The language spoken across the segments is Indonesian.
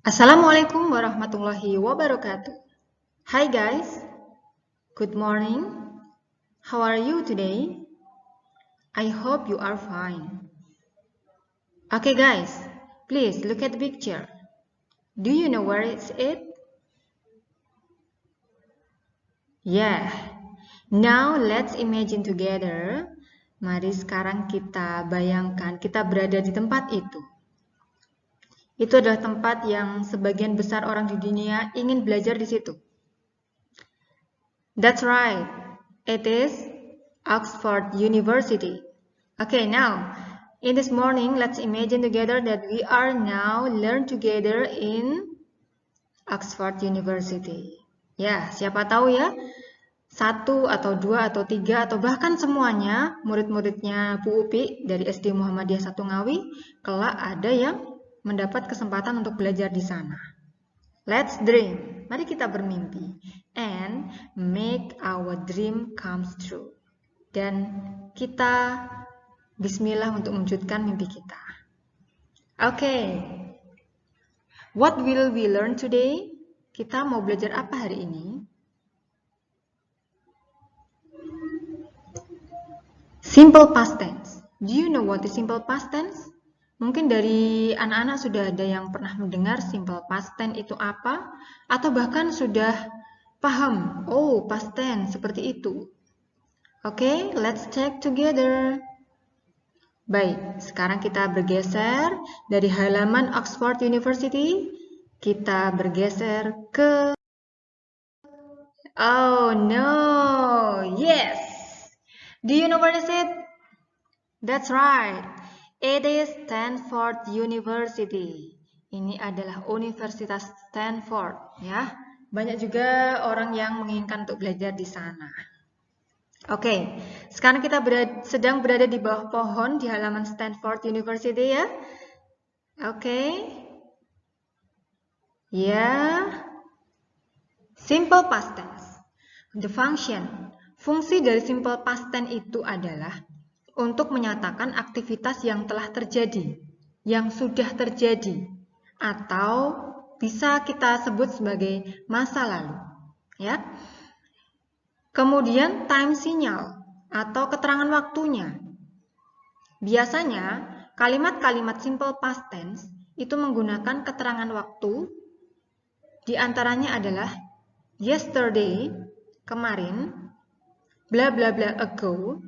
Assalamualaikum warahmatullahi wabarakatuh. Hi guys, good morning. How are you today? I hope you are fine. Okay guys, please look at the picture. Do you know where is it? Yeah. Now let's imagine together. Mari sekarang kita bayangkan kita berada di tempat itu. Itu adalah tempat yang sebagian besar orang di dunia ingin belajar di situ. That's right. It is Oxford University. Okay, now, in this morning, let's imagine together that we are now learn together in Oxford University. Ya, siapa tahu ya, 1 atau 2 atau 3 atau bahkan semuanya murid-muridnya Bu Upi dari SD Muhammadiyah 1 Ngawi, kelak ada yang mendapat kesempatan untuk belajar di sana. Let's dream. Mari kita bermimpi and make our dream comes true. Dan kita bismillah untuk mewujudkan mimpi kita. Okay. What will we learn today? Kita mau belajar apa hari ini? Simple past tense. Do you know what is simple past tense? Mungkin dari anak-anak sudah ada yang pernah mendengar simple past tense itu apa, atau bahkan sudah paham, oh past tense seperti itu. Oke, let's check together. Baik, sekarang kita bergeser dari halaman Oxford University, kita bergeser ke... Oh no, yes! Do you know where is it? That's right. It is Stanford University. Ini adalah Universitas Stanford, ya. Banyak juga orang yang menginginkan untuk belajar di sana. Oke, sekarang kita sedang berada di bawah pohon di halaman Stanford University, ya. Oke. Ya. Simple past tense. The function. Fungsi dari simple past tense itu adalah untuk menyatakan aktivitas yang telah terjadi, yang sudah terjadi, atau bisa kita sebut sebagai masa lalu. Ya. Kemudian time sinyal atau keterangan waktunya. Biasanya kalimat-kalimat simple past tense itu menggunakan keterangan waktu. Di antaranya adalah yesterday, kemarin, bla bla bla ago,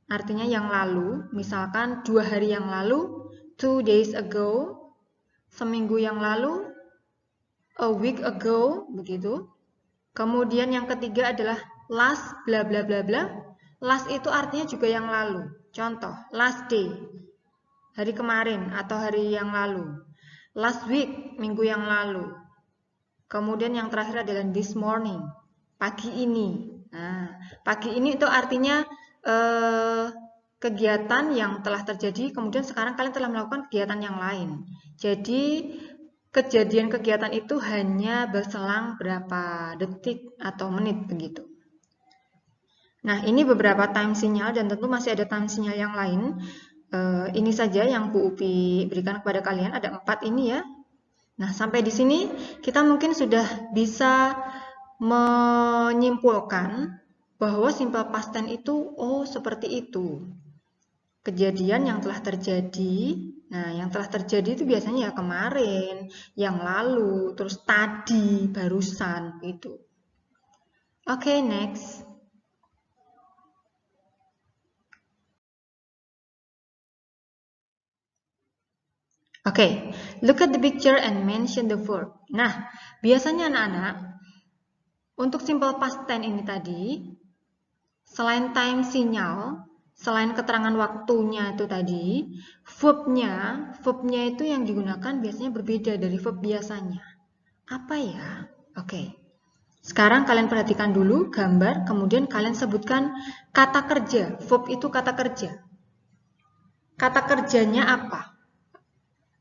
artinya yang lalu, misalkan 2 hari yang lalu, 2 days ago, seminggu yang lalu, a week ago, begitu. Kemudian yang ketiga adalah last bla bla bla bla. Last itu artinya juga yang lalu. Contoh, last day, hari kemarin atau hari yang lalu. Last week, minggu yang lalu. Kemudian yang terakhir adalah this morning, pagi ini. Nah, pagi ini itu artinya kegiatan yang telah terjadi, kemudian sekarang kalian telah melakukan kegiatan yang lain. Jadi, kejadian kegiatan itu hanya berselang berapa detik atau menit begitu. Nah, ini beberapa time sinyal dan tentu masih ada time sinyal yang lain. Ini saja yang Bu Upi berikan kepada kalian, ada 4 ini ya. Nah, sampai di sini kita mungkin sudah bisa menyimpulkan bahwa simple past tense itu, oh seperti itu. Kejadian yang telah terjadi, nah yang telah terjadi itu biasanya ya kemarin, yang lalu, terus tadi, barusan, gitu. Oke, next. Oke, look at the picture and mention the verb. Nah, biasanya anak-anak, untuk simple past tense ini tadi, selain time sinyal, selain keterangan waktunya itu tadi, verbnya itu yang digunakan biasanya berbeda dari verb biasanya. Apa ya? Oke. Sekarang kalian perhatikan dulu gambar, kemudian kalian sebutkan kata kerja. Verb itu kata kerja. Kata kerjanya apa?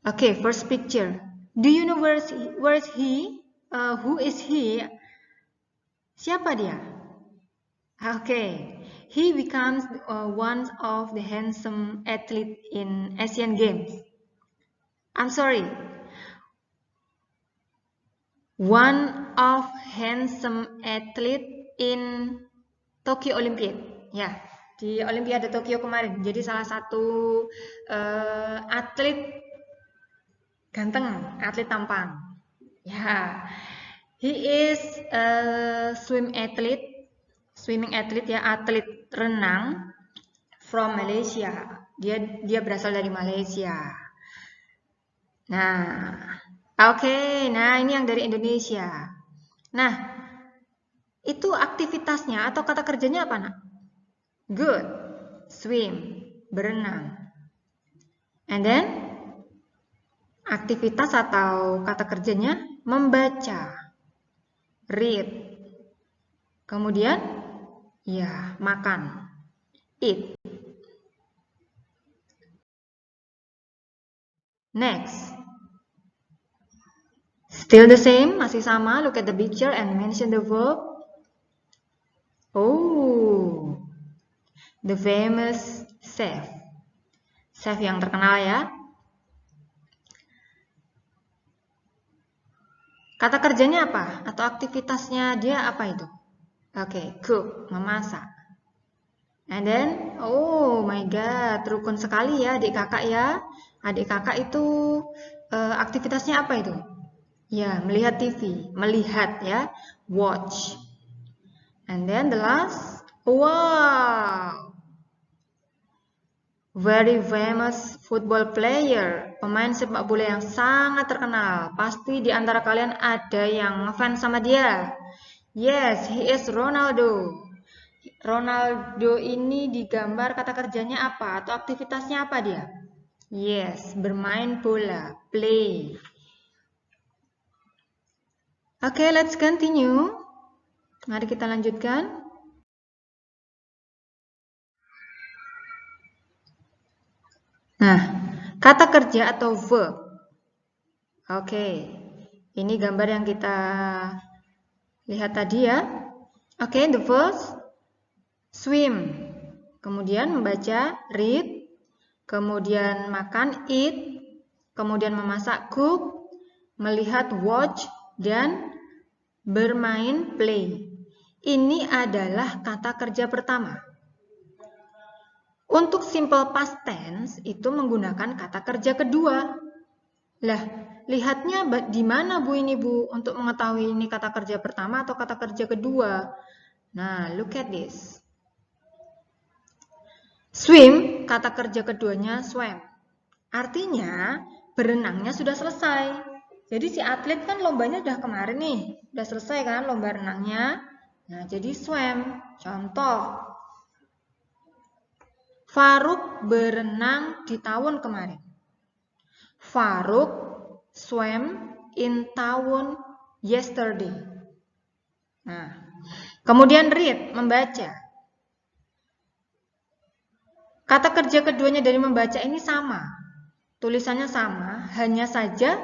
Oke, first picture. Do you know where is he? Who is he? Siapa dia? Okay, he becomes one of the handsome athlete in Asian Games. I'm sorry. one of handsome athlete in Tokyo Olympiad. Ya, di Olimpiade Tokyo kemarin. Jadi salah satu atlet ganteng, atlet tampan. Ya, he is a swimming athlete ya, atlet renang from Malaysia. Dia berasal dari Malaysia. Nah, oke. Nah, ini yang dari Indonesia. Nah, itu aktivitasnya atau kata kerjanya apa, Nak? Good. Swim. Berenang. And then, aktivitas atau kata kerjanya membaca. Read. Kemudian, ya, makan. Eat. Next. Still the same, masih sama. Look at the picture and mention the verb. Oh, the famous chef. Chef yang terkenal ya. Kata kerjanya apa? Atau aktivitasnya dia apa itu? Oke, cook, memasak. And then, oh my god, rukun sekali ya adik kakak ya. Adik kakak itu aktivitasnya apa itu? Ya, melihat TV, melihat ya, watch. And then the last, wow, very famous football player, pemain sepak bola yang sangat terkenal. Pasti di antara kalian ada yang ngefans sama dia. Yes, he is Ronaldo. Ronaldo ini digambar kata kerjanya apa atau aktivitasnya apa dia? Yes, bermain bola, play. Oke, let's continue. Mari kita lanjutkan. Nah, kata kerja atau verb. Oke, ini gambar yang kita lihat tadi ya. Oke, the first, swim. Kemudian membaca, read. Kemudian makan, eat. Kemudian memasak, cook. Melihat, watch. Dan bermain, play. Ini adalah kata kerja pertama. Untuk simple past tense itu menggunakan kata kerja kedua. Lah, lihatnya di mana Bu ini Bu untuk mengetahui ini kata kerja pertama atau kata kerja kedua. Nah, look at this. Swim, kata kerja keduanya swam. Artinya berenangnya sudah selesai. Jadi si atlet kan lombanya udah kemarin nih, udah selesai kan lomba renangnya. Nah, jadi swam. Contoh, Faruk berenang di tahun kemarin. Faruk swam in tahun yesterday. Nah, kemudian read, membaca. Kata kerja keduanya dari membaca ini sama. Tulisannya sama, hanya saja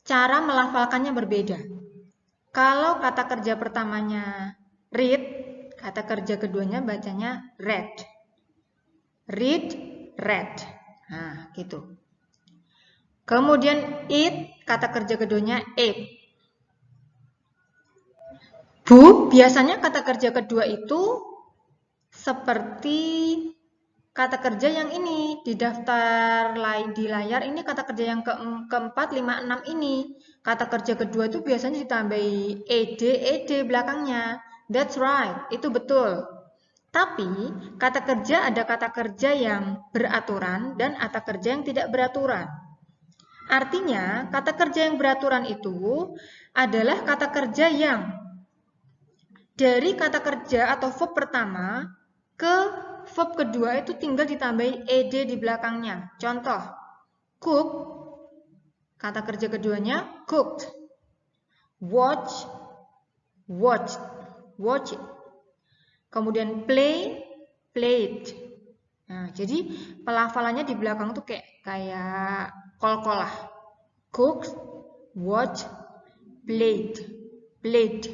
cara melafalkannya berbeda. Kalau kata kerja pertamanya read, kata kerja keduanya bacanya read. Read, read. Nah, gitu. Kemudian eat, kata kerja keduanya ate. Bu, biasanya kata kerja kedua itu seperti kata kerja yang ini di daftar di layar ini, kata kerja yang keempat, 5, 6 ini. Kata kerja kedua itu biasanya ditambahi ed belakangnya. That's right, itu betul. Tapi kata kerja ada kata kerja yang beraturan dan kata kerja yang tidak beraturan. Artinya kata kerja yang beraturan itu adalah kata kerja yang dari kata kerja atau verb pertama ke verb kedua itu tinggal ditambahi ed di belakangnya. Contoh, cook, kata kerja keduanya cooked. Watch, watched, watched. Kemudian play, played. Nah, jadi pelafalannya di belakang tuh kayak kol-kolah. Cooked, watched, played, played.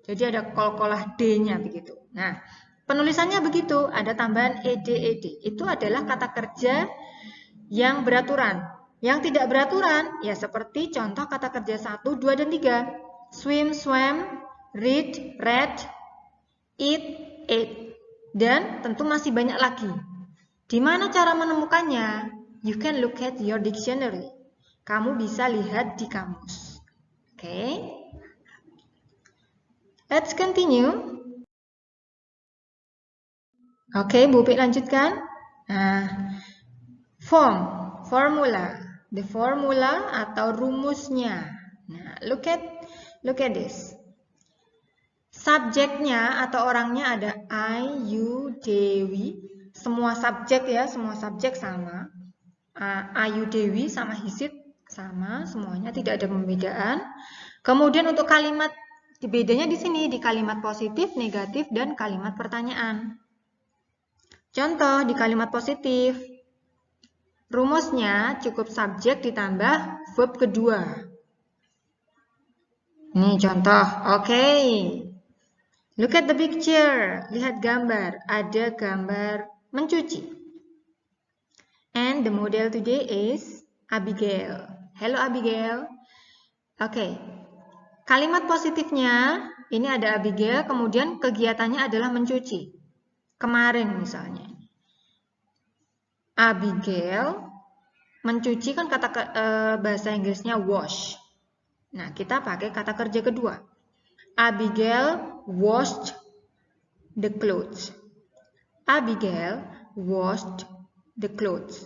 Jadi ada kol-kolah D-nya begitu. Nah, penulisannya begitu, ada tambahan ed. Itu adalah kata kerja yang beraturan. Yang tidak beraturan, ya seperti contoh kata kerja 1, 2, dan 3. swim, swam, read, read, eat, ate. Dan tentu masih banyak lagi. Di mana cara menemukannya? You can look at your dictionary. Kamu bisa lihat di kamus. Oke. Let's continue. Oke, Bu Pi lanjutkan. Nah, formula. The formula atau rumusnya. Nah, look at this. Subjeknya atau orangnya ada I, you, Dewi. Semua subjek ya, semua subjek sama. Ayu Dewi sama Hisit sama, semuanya tidak ada pembedaan. Kemudian untuk kalimat, bedanya di sini di kalimat positif, negatif, dan kalimat pertanyaan. Contoh di kalimat positif, rumusnya cukup subjek ditambah verb kedua. Ini contoh, oke. Look at the picture, lihat gambar, ada gambar mencuci. And the model today is Abigail. Hello Abigail. Oke. Kalimat positifnya, ini ada Abigail, kemudian kegiatannya adalah mencuci. Kemarin misalnya. Abigail mencuci kan kata bahasa Inggrisnya wash. Nah, kita pakai kata kerja kedua. Abigail washed the clothes. Abigail washed the clothes.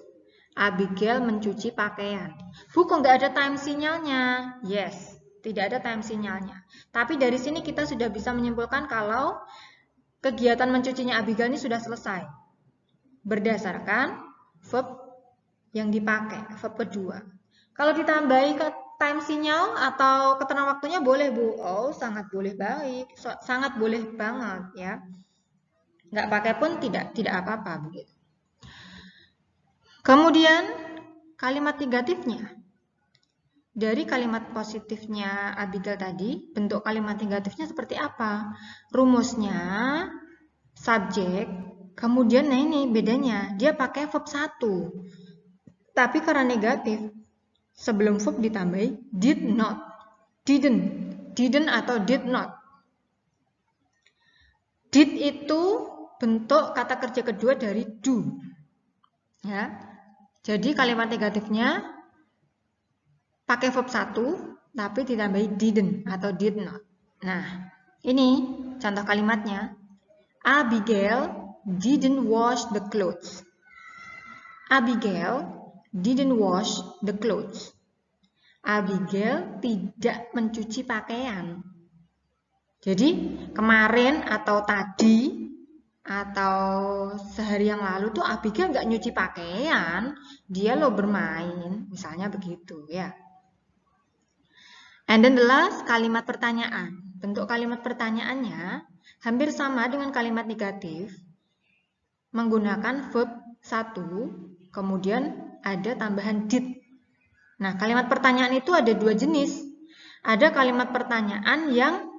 Abigail mencuci pakaian. Bu, kok nggak ada time sinyalnya? Yes, tidak ada time sinyalnya. Tapi dari sini kita sudah bisa menyimpulkan kalau kegiatan mencucinya Abigail ini sudah selesai. Berdasarkan verb yang dipakai, verb kedua. Kalau ditambahi ke time sinyal atau keterangan waktunya boleh, Bu. Oh, sangat boleh baik. Sangat boleh banget ya. Nggak pakai pun tidak apa-apa begitu. Kemudian kalimat negatifnya. Dari kalimat positifnya Abigail tadi, bentuk kalimat negatifnya seperti apa? Rumusnya subjek, kemudian nah ini bedanya, dia pakai verb 1. Tapi karena negatif, sebelum verb ditambahi did not, didn't atau did not. Did itu bentuk kata kerja kedua dari do. Ya. Jadi kalimat negatifnya pakai verb 1, tapi ditambahi didn't atau did not. Nah, ini contoh kalimatnya. Abigail didn't wash the clothes. Abigail didn't wash the clothes. Abigail tidak mencuci pakaian. Jadi, kemarin atau tadi atau sehari yang lalu tuh Abigail nggak nyuci pakaian, dia lo bermain, misalnya begitu ya. And then the last, kalimat pertanyaan. Bentuk kalimat pertanyaannya hampir sama dengan kalimat negatif, menggunakan verb 1, kemudian ada tambahan did. Nah, kalimat pertanyaan itu ada 2 jenis. Ada kalimat pertanyaan yang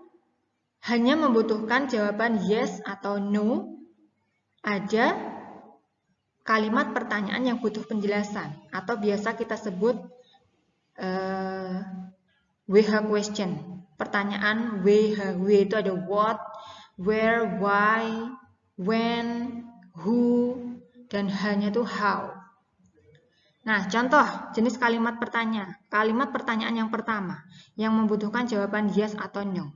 hanya membutuhkan jawaban yes atau no. Ada kalimat pertanyaan yang butuh penjelasan, atau biasa kita sebut WH question. Pertanyaan WH. W itu ada what, where, why, when, who, dan hanya itu how. Nah, contoh jenis kalimat pertanyaan. Kalimat pertanyaan yang pertama, yang membutuhkan jawaban yes atau no.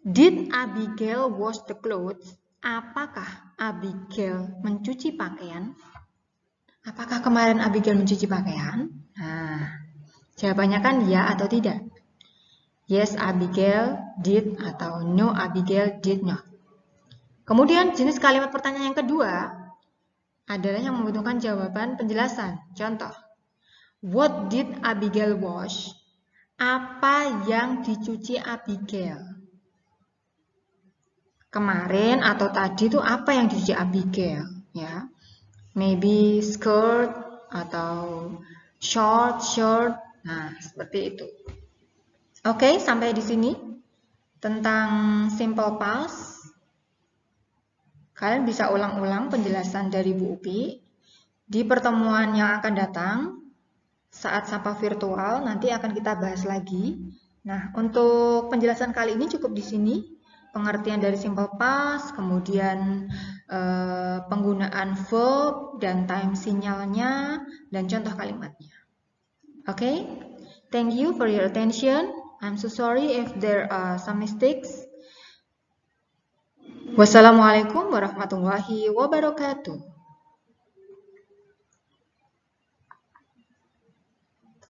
Did Abigail wash the clothes? Apakah Abigail mencuci pakaian? Apakah kemarin Abigail mencuci pakaian? Nah, jawabannya kan ya atau tidak. Yes, Abigail did atau no, Abigail did not. Kemudian jenis kalimat pertanyaan yang kedua adalah yang membutuhkan jawaban penjelasan. Contoh, what did Abigail wash? Apa yang dicuci Abigail? Kemarin atau tadi itu apa yang dicuci Abigail? Ya, maybe skirt atau short, shirt. Nah, seperti itu. Oke, sampai di sini tentang simple past. Kalian bisa ulang-ulang penjelasan dari Bu Upi. Di pertemuan yang akan datang, saat sampah virtual, nanti akan kita bahas lagi Nah, untuk penjelasan kali ini cukup di sini. Pengertian dari simple past, kemudian penggunaan verb dan time sinyalnya, dan contoh kalimatnya. Okay? Thank you for your attention. I'm so sorry if there are some mistakes. Wassalamualaikum warahmatullahi wabarakatuh.